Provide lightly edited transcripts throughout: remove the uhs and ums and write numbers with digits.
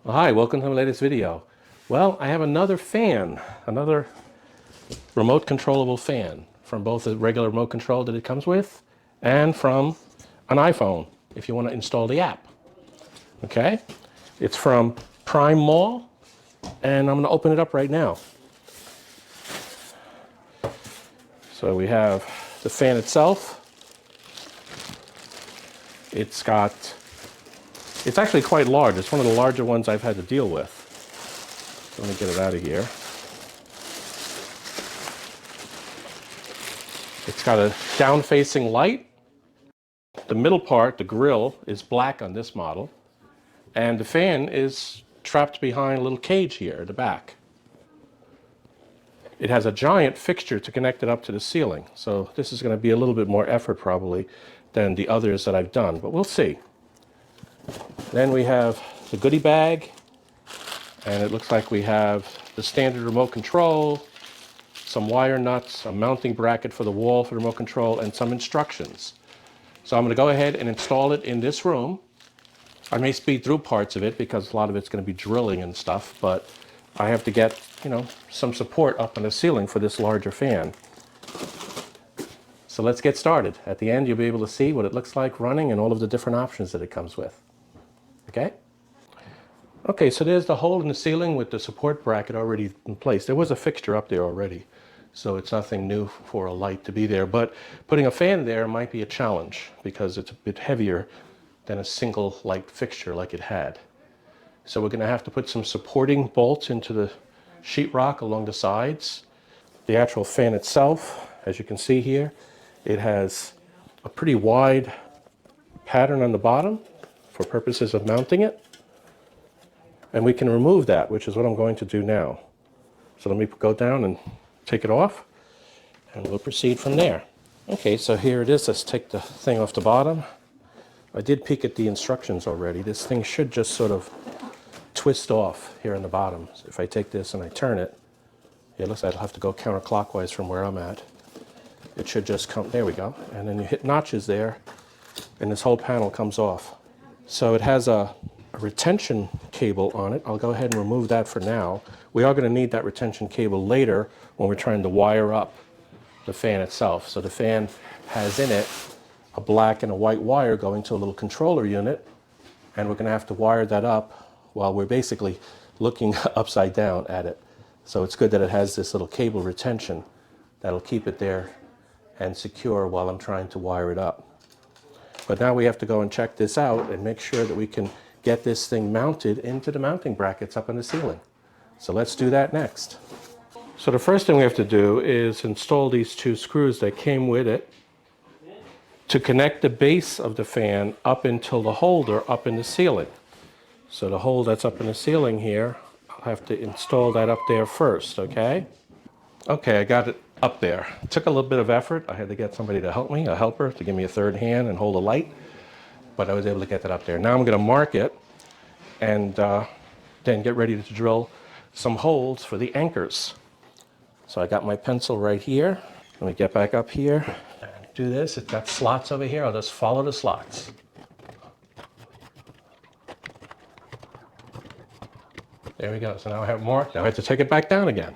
Hi, welcome to my latest video. Well, I have another fan, another remote controllable fan from both the regular remote control that it comes with and from an iPhone if you want to install the app. Okay? It's from PrimeMall and I'm going to open it up right now. So we have the fan itself. It's actually quite large. It's one of the larger ones I've had to deal with. So let me get it out of here. It's got a down-facing light. The middle part, the grill, is black on this model. And the fan is trapped behind a little cage here at the back. It has a giant fixture to connect it up to the ceiling. So this is going to be a little bit more effort probably than the others that I've done, but we'll see. Then we have the goodie bag, and it looks like we have the standard remote control, some wire nuts, a mounting bracket for the wall for the remote control, and some instructions. So I'm going to go ahead and install it in this room. I may speed through parts of it because a lot of it's going to be drilling and stuff, but I have to get, some support up on the ceiling for this larger fan. So let's get started. At the end, you'll be able to see what it looks like running and all of the different options that it comes with. Okay, so there's the hole in the ceiling with the support bracket already in place. There was a fixture up there already, so it's nothing new for a light to be there. But putting a fan there might be a challenge because it's a bit heavier than a single light fixture like it had. So we're going to have to put some supporting bolts into the sheetrock along the sides. The actual fan itself, as you can see here, it has a pretty wide pattern on the bottom for purposes of mounting it. And we can remove that, which is what I'm going to do now. So let me go down and take it off, and we'll proceed from there. Okay, so here it is. Let's take the thing off the bottom. I did peek at the instructions already. This thing should just sort of twist off here on the bottom. So if I take this and I turn it, it looks like I'll have to go counterclockwise from where I'm at. It should just come, there we go. And then you hit notches there, and this whole panel comes off. So it has a retention cable on it. I'll go ahead and remove that for now. We are going to need that retention cable later when we're trying to wire up the fan itself. So the fan has in it a black and a white wire going to a little controller unit, and we're going to have to wire that up while we're basically looking upside down at it. So it's good that it has this little cable retention that'll keep it there and secure while I'm trying to wire it up. But now we have to go and check this out and make sure that we can get this thing mounted into the mounting brackets up on the ceiling. So let's do that next. So the first thing we have to do is install these two screws that came with it to connect the base of the fan up until the holder up in the ceiling. So the hole that's up in the ceiling here, I'll have to install that up there first, okay? Okay, I got it up there. It took a little bit of effort. I had to get somebody to help me, a helper, to give me a third hand and hold the light. But I was able to get that up there. Now I'm going to mark it and then get ready to drill some holes for the anchors. So I got my pencil right here. Let me get back up here and do this. It's got slots over here. I'll just follow the slots. There we go. So now I have marked. Now I have to take it back down again.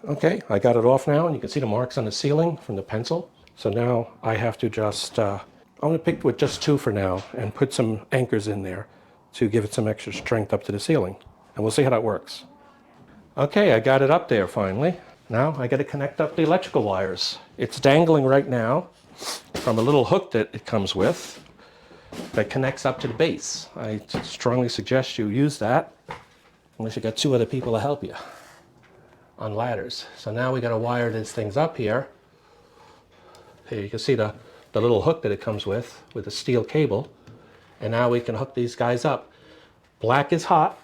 Okay, I got it off now, and you can see the marks on the ceiling from the pencil. So now I have to just I'm going to pick with just two for now and put some anchors in there to give it some extra strength up to the ceiling. And we'll see how that works. Okay, I got it up there finally. Now I got to connect up the electrical wires. It's dangling right now from a little hook that it comes with that connects up to the base. I strongly suggest you use that unless you got two other people to help you on ladders. So now we got to wire these things up here. Here you can see the little hook that it comes with a steel cable, and now we can hook these guys up. Black is hot,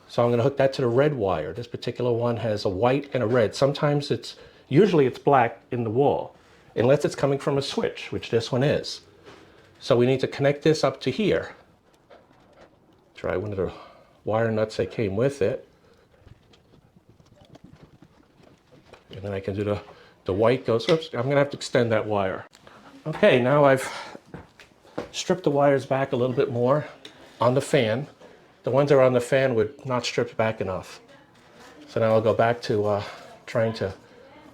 so I'm going to hook that to the red wire. This particular one has a white and a red. Sometimes usually it's black in the wall, unless it's coming from a switch, which this one is. So we need to connect this up to here. Try one of the wire nuts that came with it, and then I can do the white goes, oops, I'm going to have to extend that wire. Okay, now I've stripped the wires back a little bit more on the fan the ones that are on the fan were not stripped back enough. So now I'll go back to trying to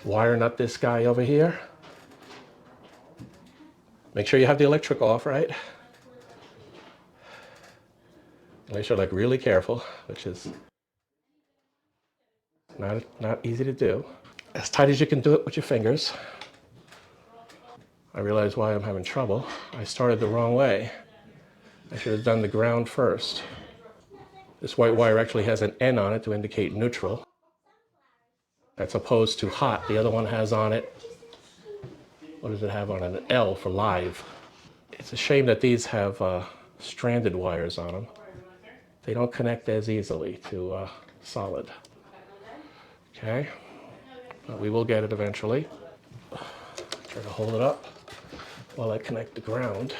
wire nut this guy over here. Make sure you have the electric off, right? Make sure, like, really careful, which is not easy to do. As tight as you can do it with your fingers. I realize why I'm having trouble. I started the wrong way. I should have done the ground first. This white wire actually has an N on it to indicate neutral. That's opposed to hot. The other one has on it, what does it have on it? An L for live. It's a shame that these have stranded wires on them. They don't connect as easily to solid. Okay, but we will get it eventually. Try to hold it up while I connect the ground.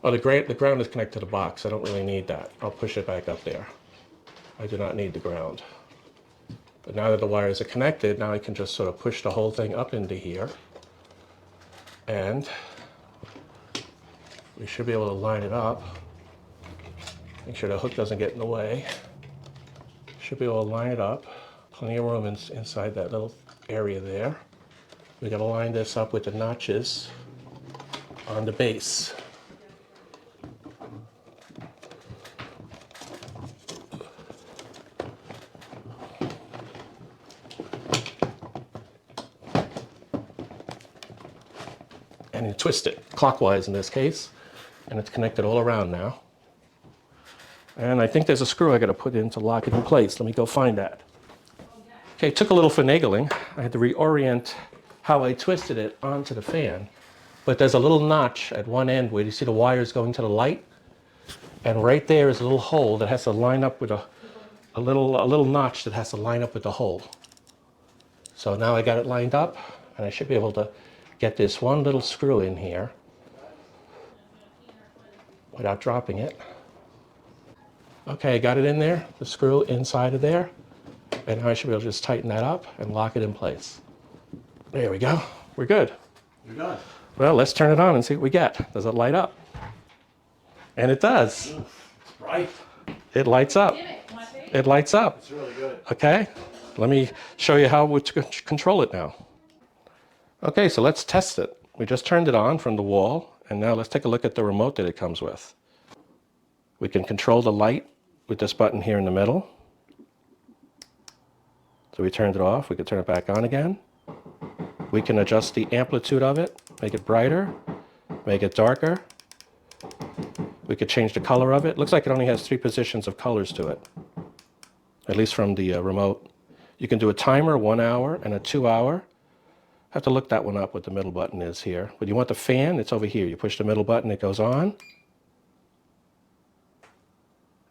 Oh, the ground is connected to the box. I don't really need that. I'll push it back up there. I do not need the ground. But now that the wires are connected, now I can just sort of push the whole thing up into here. And we should be able to line it up. Make sure the hook doesn't get in the way. Should be able to line it up. Plenty of room inside that little area there. We gotta line this up with the notches on the base. And you twist it clockwise in this case, and it's connected all around now. And I think there's a screw I got to put in to lock it in place. Let me go find that. Okay, it took a little finagling. I had to reorient how I twisted it onto the fan. But there's a little notch at one end where you see the wires going to the light, and right there is a little hole that has to line up with a little notch that has to line up with the hole. So now I got it lined up, and I should be able to get this one little screw in here without dropping it. Okay, I got it in there, the screw inside of there, and now I should be able to just tighten that up and lock it in place. There we go. We're good. You're done. Well, let's turn it on and see what we get. Does it light up? And it does. It's bright. It lights up. It lights up. It's really good. Okay, let me show you how to control it now. Okay, so let's test it. We just turned it on from the wall, and now let's take a look at the remote that it comes with. We can control the light with this button here in the middle. So we turned it off. We can turn it back on again. We can adjust the amplitude of it, make it brighter, make it darker. We could change the color of it. Looks like it only has 3 positions of colors to it, at least from the remote. You can do a timer, 1 hour, and a 2 hour. Have to look that one up, what the middle button is here. But you want the fan, it's over here. You push the middle button, it goes on.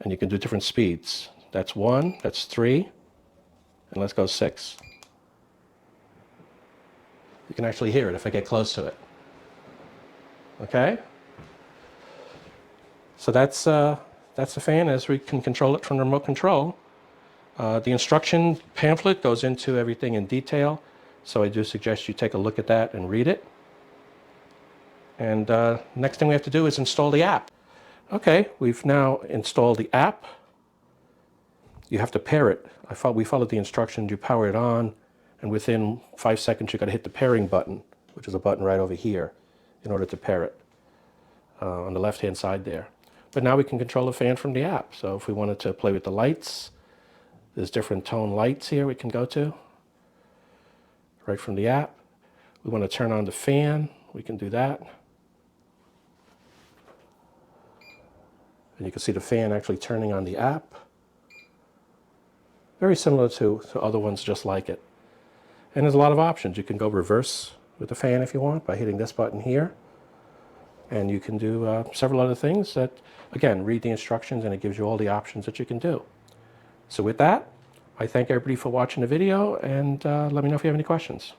And you can do different speeds. That's 1, that's 3, and let's go 6. You can actually hear it if I get close to it. Okay? So that's the fan as we can control it from the remote control. The instruction pamphlet goes into everything in detail. So I do suggest you take a look at that and read it. And next thing we have to do is install the app. Okay, we've now installed the app. You have to pair it. We followed the instructions. You power it on, and within 5 seconds, you've got to hit the pairing button, which is a button right over here, in order to pair it on the left-hand side there. But now we can control the fan from the app. So if we wanted to play with the lights, there's different tone lights here we can go to. Right from the app. We want to turn on the fan, we can do that. And you can see the fan actually turning on the app. Very similar to other ones just like it. And there's a lot of options. You can go reverse with the fan if you want by hitting this button here. And you can do several other things that, again, read the instructions and it gives you all the options that you can do. So with that, I thank everybody for watching the video, and let me know if you have any questions.